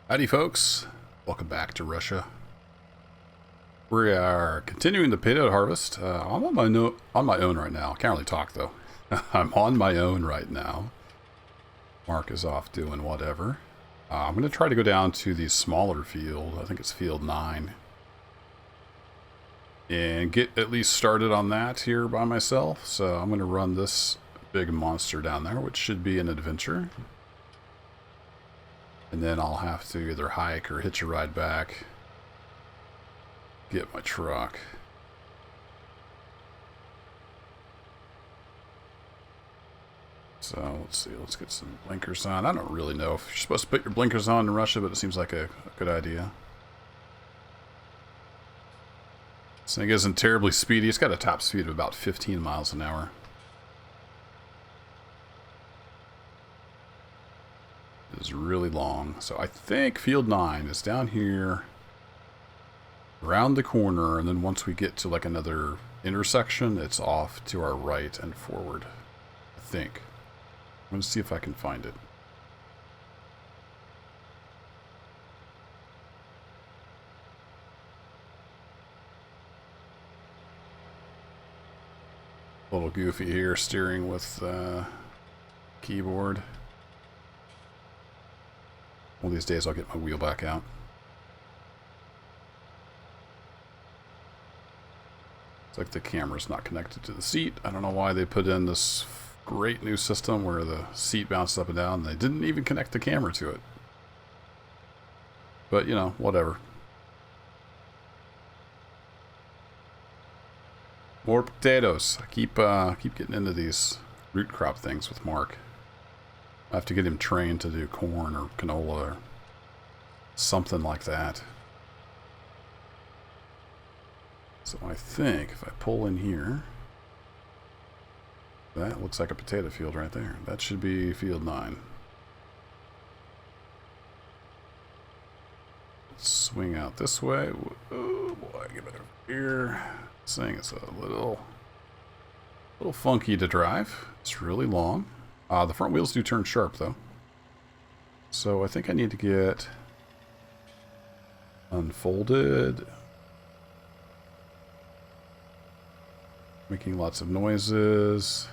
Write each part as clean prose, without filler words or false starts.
Howdy folks, welcome back to Russia. We are continuing the potato harvest. I'm on my own right now. I can't really talk though. I'm on my own right now. Mark is off doing whatever. I'm going to try to go down to the smaller field. I think it's field 9. And get at least started on that here by myself. So I'm going to run this big monster down there, which should be an adventure. And then I'll have to either hike or hitch a ride back. Get my truck. So let's see, let's get some blinkers on. I don't really know if you're supposed to put your blinkers on in Russia, but it seems like a good idea. This thing isn't terribly speedy. It's got a top speed of about 15 miles an hour. Is really long. So I think field 9 is down here around the corner, and then once we get to like another intersection, it's off to our right and forward. I think. I'm going to see if I can find it. A little goofy here, steering with keyboard. One of these days I'll get my wheel back out. It's like the camera's not connected to the seat. I don't know why they put in this great new system where the seat bounces up and down. They didn't even connect the camera to it. But, you know, whatever. More potatoes. I keep getting into these root crop things with Mark. I have to get him trained to do corn or canola or something like that. So I think if I pull in here, that looks like a potato field right there. That should be field 9. Let's swing out this way. Oh boy, get over here. This thing is a little funky to drive. It's really long. The front wheels do turn sharp though. So I think I need to get unfolded. Making lots of noises.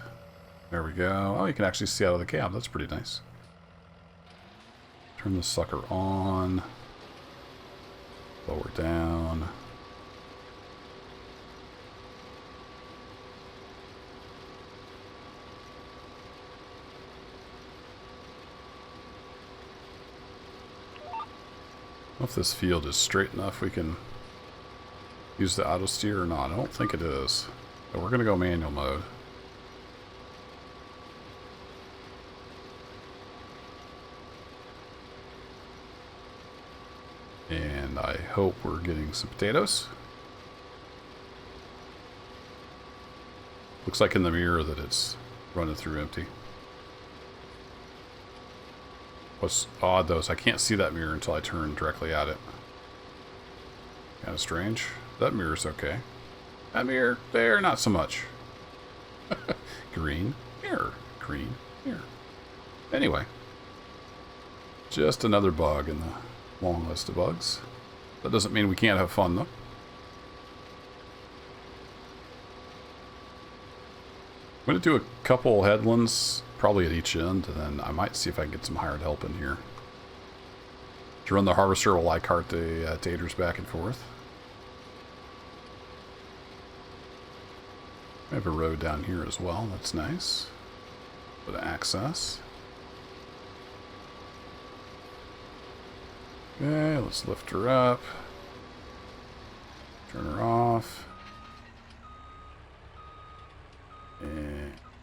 There we go. Oh, you can actually see out of the cab. That's pretty nice. Turn the sucker on. Lower down. If this field is straight enough, we can use the auto steer or not. I don't think it is. But we're going to go manual mode. And I hope we're getting some potatoes. Looks like in the mirror that it's running through empty. What's odd though is I can't see that mirror until I turn directly at it. Kind of strange. That mirror's okay. That mirror there, not so much. Green mirror, green mirror. Anyway, just another bug in the long list of bugs. That doesn't mean we can't have fun though. I'm going to do a couple headlands, probably at each end, and then I might see if I can get some hired help in here. To run the harvester while I cart the taters back and forth. We have a road down here as well, that's nice. Bit of access. Okay, let's lift her up. Turn her off.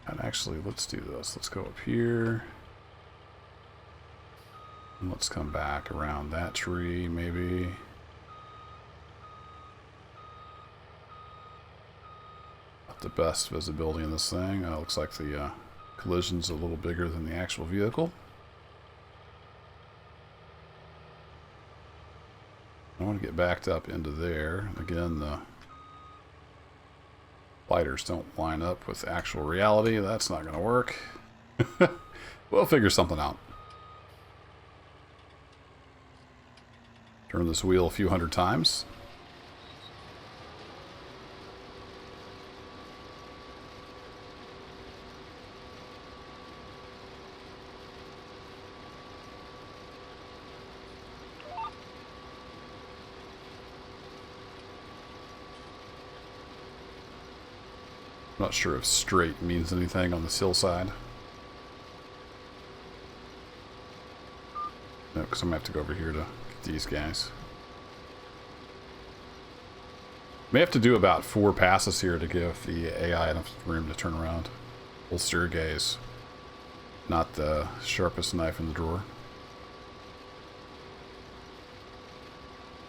And actually, let's do this. Let's go up here. And let's come back around that tree, maybe. Not the best visibility in this thing. Looks like the collision's a little bigger than the actual vehicle. I want to get backed up into there. Again, the lighters don't line up with actual reality. That's not going to work. We'll figure something out. Turn this wheel a few hundred times. I'm not sure if straight means anything on this hillside. No, because I'm going to have to go over here to get these guys. May have to do about 4 passes here to give the AI enough room to turn around. Holster gaze. Not the sharpest knife in the drawer.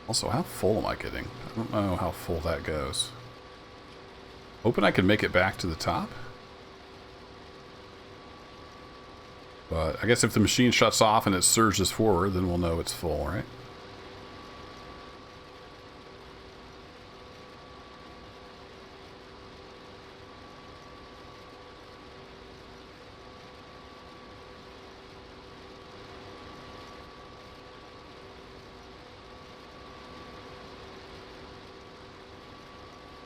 Also, how full am I getting? I don't know how full that goes. Hoping I can make it back to the top. But I guess if the machine shuts off and it surges forward, then we'll know it's full, right?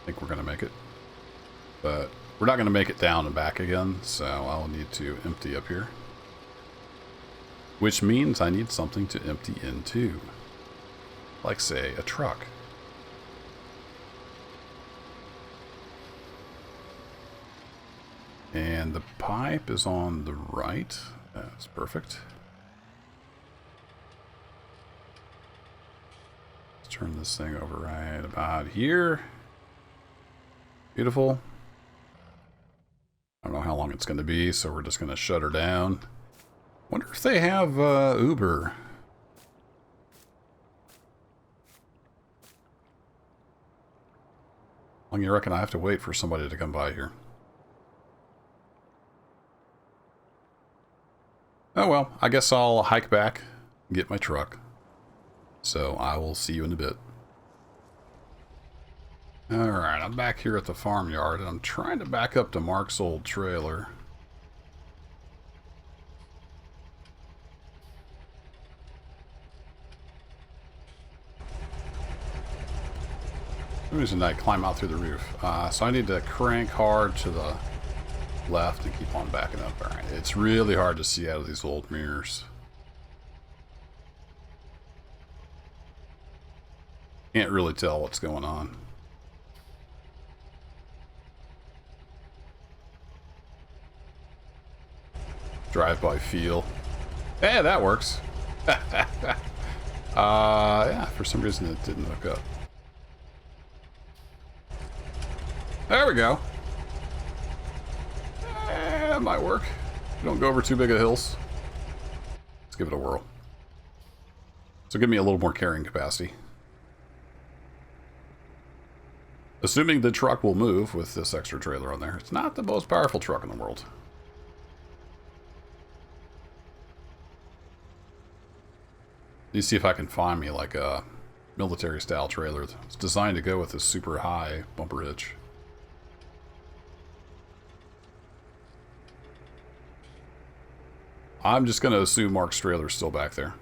I think we're going to make it. But we're not going to make it down and back again, so I'll need to empty up here. Which means I need something to empty into. Like, say, a truck. And the pipe is on the right. That's perfect. Let's turn this thing over right about here. Beautiful. I don't know how long it's going to be, so we're just going to shut her down. Wonder if they have Uber. How long you reckon I have to wait for somebody to come by here? Oh well, I guess I'll hike back and get my truck. So I will see you in a bit. Alright, I'm back here at the farmyard, and I'm trying to back up to Mark's old trailer. For some reason I climb out through the roof. So I need to crank hard to the left and keep on backing up. Alright, it's really hard to see out of these old mirrors. Can't really tell what's going on. Drive-by feel. Yeah, that works. Yeah, for some reason it didn't hook up. There we go. That might work. Don't go over too big of hills. Let's give it a whirl. So give me a little more carrying capacity. Assuming the truck will move with this extra trailer on there. It's not the most powerful truck in the world. Let me see if I can find me like a military style trailer. It's designed to go with this super high bumper hitch. I'm just going to assume Mark's trailer's still back there.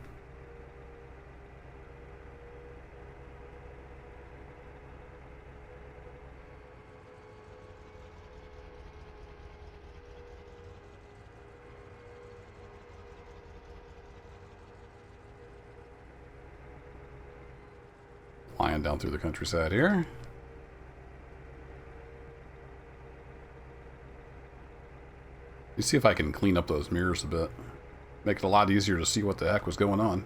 Flying down through the countryside here. Let me see if I can clean up those mirrors a bit. Make it a lot easier to see what the heck was going on.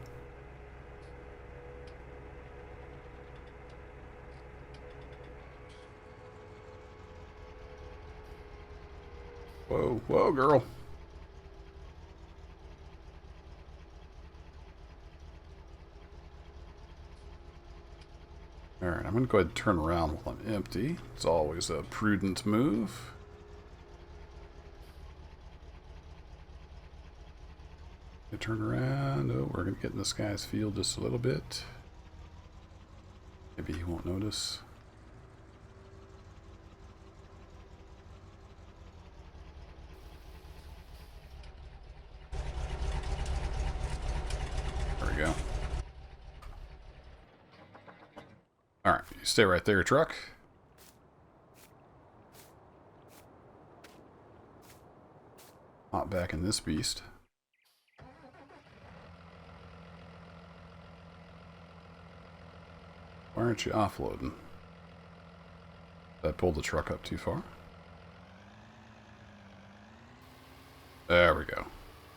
Whoa, whoa, girl. Alright, I'm going to go ahead and turn around while I'm empty. It's always a prudent move. Turn around. Oh, we're going to get in this guy's field just a little bit. Maybe he won't notice. There we go. You stay right there, truck. Hop back in this beast. Why aren't you offloading? Did I pulled the truck up too far? There we go.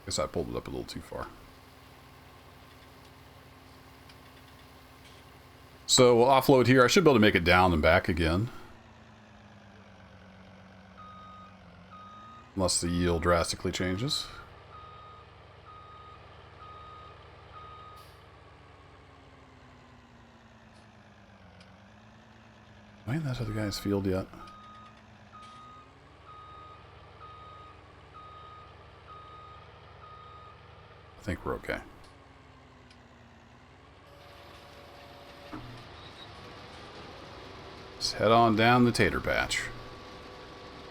Guess I pulled it up a little too far. So we'll offload here. I should be able to make it down and back again. Unless the yield drastically changes. Am I in that other guy's field yet? I think we're okay. Let's head on down the tater patch.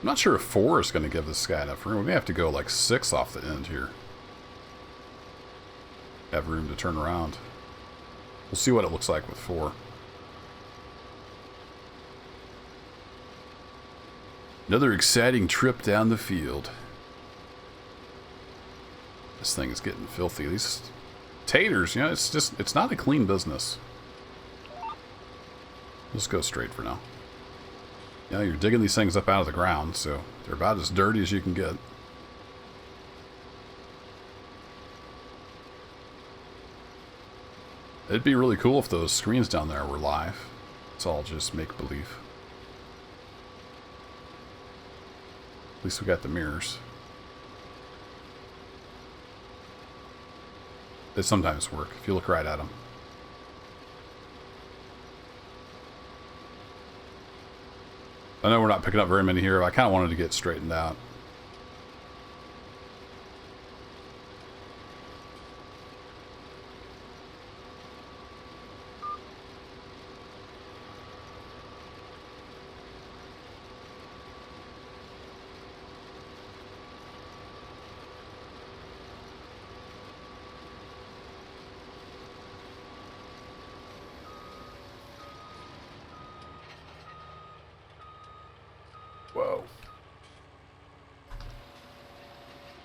I'm not sure if 4 is going to give this guy enough room. We may have to go like 6 off the end here. Have room to turn around. We'll see what it looks like with 4. Another exciting trip down the field. This thing is getting filthy. These taters, you know, it's not a clean business. Let's go straight for now. Yeah, you're digging these things up out of the ground, so they're about as dirty as you can get. It'd be really cool if those screens down there were live. It's all just make-believe. At least we got the mirrors. They sometimes work if you look right at them. I know we're not picking up very many here, but I kind of wanted to get straightened out. Whoa.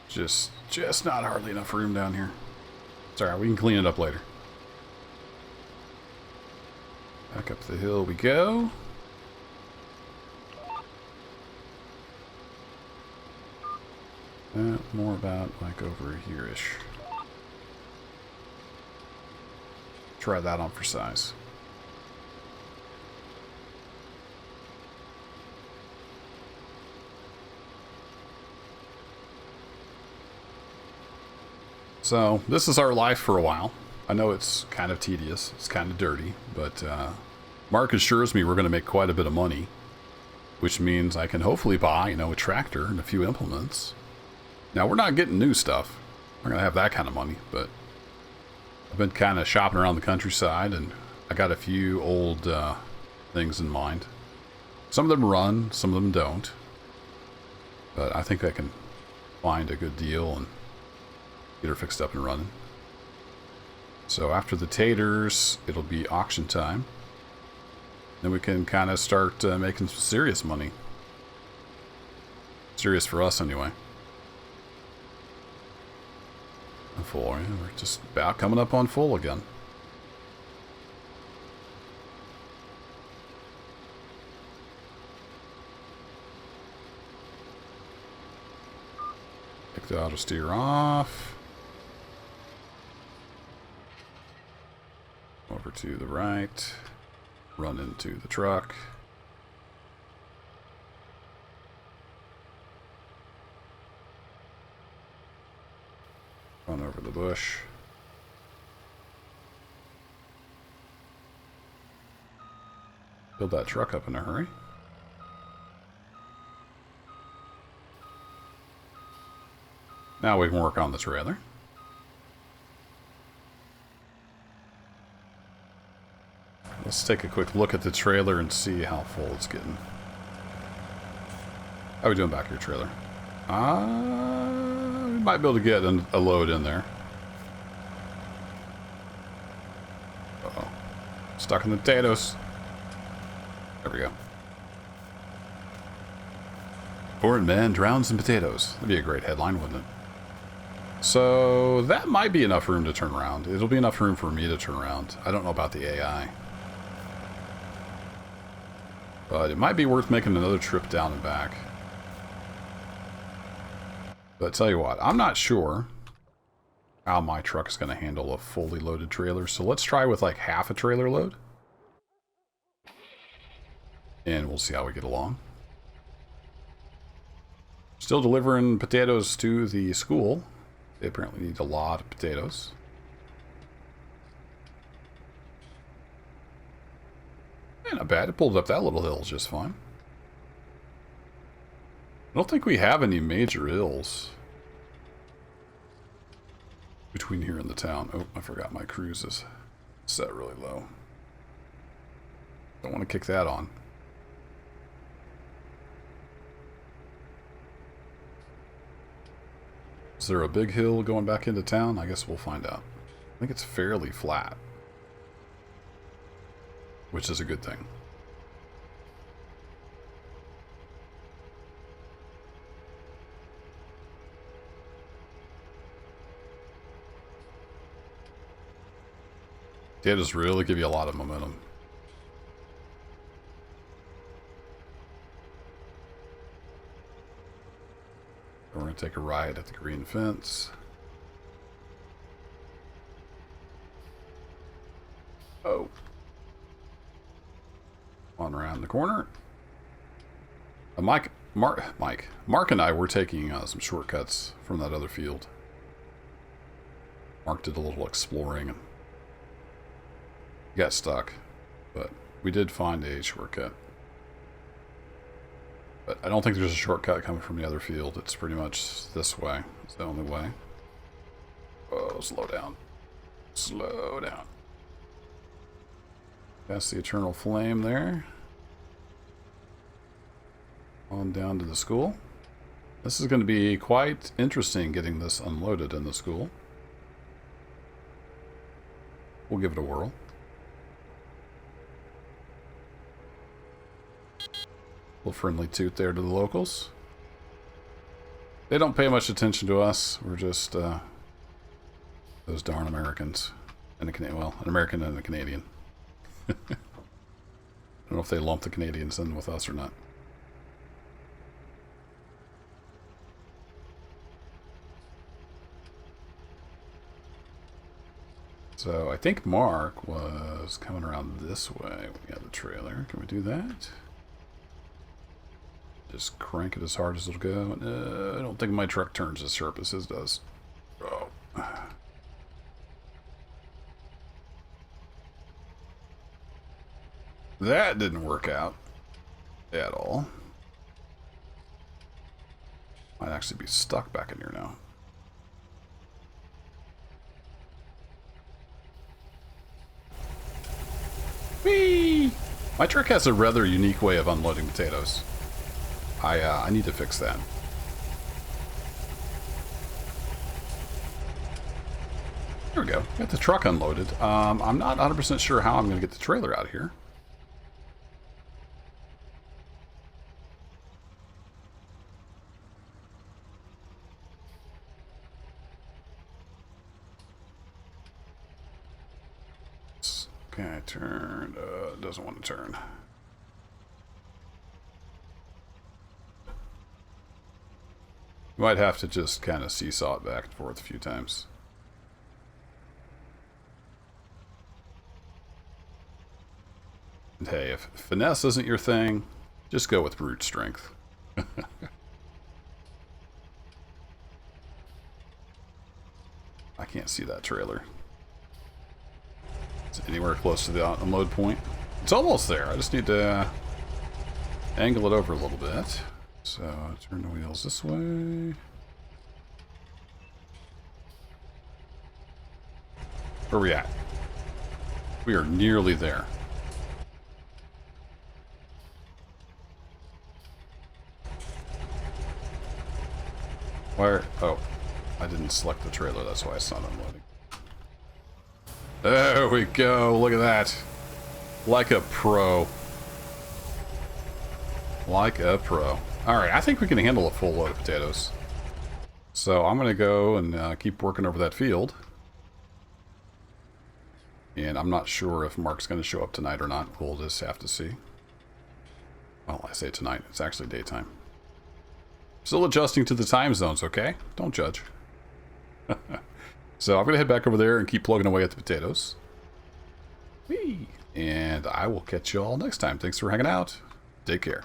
Just not hardly enough room down here. It's alright, we can clean it up later. Back up the hill we go. More about like over here-ish. Try that on for size. So, this is our life for a while. I know it's kind of tedious, it's kind of dirty, but Mark assures me we're going to make quite a bit of money, which means I can hopefully buy, you know, a tractor and a few implements. Now, we're not getting new stuff. We're going to have that kind of money, but I've been kind of shopping around the countryside, and I got a few old things in mind. Some of them run, some of them don't, but I think I can find a good deal and get her fixed up and running. So after the taters, it'll be auction time. Then we can kind of start making some serious money. Serious for us, anyway. Full, yeah, we're just about coming up on full again. Take the auto steer off. Over to the right, run into the truck. Run over the bush. Build that truck up in a hurry. Now we can work on the trailer. Let's take a quick look at the trailer and see how full it's getting. How are we doing back here, trailer? We might be able to get a load in there. Uh-oh. Stuck in the potatoes. There we go. Foreign man drowns in potatoes. That'd be a great headline, wouldn't it? So that might be enough room to turn around. It'll be enough room for me to turn around. I don't know about the AI. But it might be worth making another trip down and back. But tell you what, I'm not sure how my truck is going to handle a fully loaded trailer. So let's try with like half a trailer load. And we'll see how we get along. Still delivering potatoes to the school. They apparently need a lot of potatoes. Not bad. It pulled up that little hill just fine. I don't think we have any major hills between here and the town. Oh, I forgot my cruise is set really low. Don't want to kick that on. Is there a big hill going back into town? I guess we'll find out. I think it's fairly flat, which is a good thing. Potatoes really give you a lot of momentum. We're going to take a ride at the green fence. Oh. On around the corner. Mark and I were taking some shortcuts from that other field. Mark did a little exploring and got stuck, but we did find a shortcut. But I don't think there's a shortcut coming from the other field. It's pretty much this way. It's the only way. Oh, slow down. Slow down. That's the eternal flame there. On down to the school. This is going to be quite interesting getting this unloaded in the school. We'll give it a whirl. Little friendly toot there to the locals. They don't pay much attention to us. We're just those darn Americans and an American and a Canadian. I don't know if they lump the Canadians in with us or not. So I think Mark was coming around this way. We got the trailer. Can we do that? Just crank it as hard as it'll go. I don't think my truck turns as sharp as his does. Oh. That didn't work out at all. Might actually be stuck back in here now. Whee! My truck has a rather unique way of unloading potatoes. I need to fix that. There we go. Got the truck unloaded. I'm not 100% sure how I'm going to get the trailer out of here. Okay, turn. Doesn't want to turn. You might have to just kind of seesaw it back and forth a few times. And hey, if finesse isn't your thing, just go with brute strength. I can't see that trailer. Is it anywhere close to the unload point? It's almost there. I just need to angle it over a little bit. So, turn the wheels this way. Where are we at? We are nearly there. Where? Oh, I didn't select the trailer, that's why it's not unloading. There we go, look at that. Like a pro. Like a pro. Alright, I think we can handle a full load of potatoes. So I'm going to go and keep working over that field. And I'm not sure if Mark's going to show up tonight or not. We'll just have to see. Well, I say tonight. It's actually daytime. Still adjusting to the time zones, okay? Don't judge. So I'm going to head back over there and keep plugging away at the potatoes. Whee! And I will catch you all next time. Thanks for hanging out. Take care.